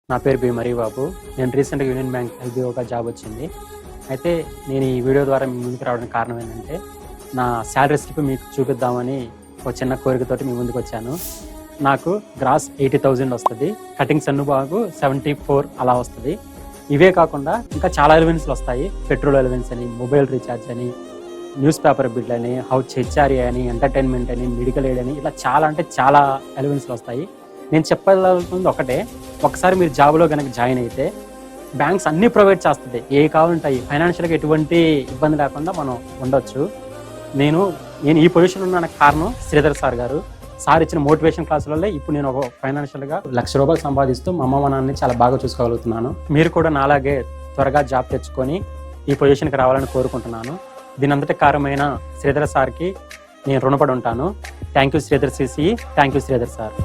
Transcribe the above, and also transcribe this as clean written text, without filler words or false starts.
నా పేరు బి మరీబాబు. నేను రీసెంట్‌గా యూనియన్ బ్యాంక్ ఎల్‌బీఓగా జాబ్ వచ్చింది. అయితే నేను ఈ వీడియో ద్వారా మీ ముందుకు రావడానికి కారణం ఏంటంటే, నా సాలరీ స్లిప్ మీకు చూపిద్దామని ఒక చిన్న కోరికతోటి మీ ముందుకొచ్చాను. నాకు గ్రాస్ 80,000 వస్తది. కటింగ్స్ అన్ని బాగు 74 అలా వస్తది. ఇవే కాకుండా ఇంకా చాలా ఎలివెన్స్‌లు వస్తాయి. పెట్రోల్ ఎలివెన్స్ అని, మొబైల్ రీచార్జ్ అని, న్యూస్ పేపర్ బిల్ అని, హెచ్ఆర్ఏ అని, ఎంటర్‌టైన్‌మెంట్ అని, మెడికల్ ఎయిడ్ అని ఇలా చాలా అంటే చాలా ఎలివెన్స్‌లు వస్తాయి. నేను చెప్పదలుచుకుంది ఒకటే, ఒకసారి మీరు జాబ్‌లో గనక జాయిన్ అయితే బ్యాంక్స్ అన్నీ ప్రొవైడ్ చేస్తది. ఏవి కావాలంటాయి. ఫైనాన్షియల్‌గా ఎటువంటి ఇబ్బంది లేకుండా మనం ఉండొచ్చు. నేను ఈ పొజిషన్‌లో ఉన్నానికి కారణం శ్రీధర్ సార్ గారు. సార్ ఇచ్చిన మోటివేషన్ క్లాసులలో ఇప్పుడు నేను ఒక ఫైనాన్షియల్‌గా ₹1,00,000 సంపాదిస్తూ మా అమ్మ, మా నాన్నని చాలా బాగా చూసుకోగలుగుతున్నాను. మీరు కూడా నాలాగే త్వరగా జాబ్ తెచ్చుకొని ఈ పొజిషన్‌కి రావాలని కోరుకుంటున్నాను. దీనంతటి కారణమైన శ్రీధర్ సార్‌కి నేను రుణపడి ఉంటాను. Thank you Sridhar CC. Thank you Sridhar sir.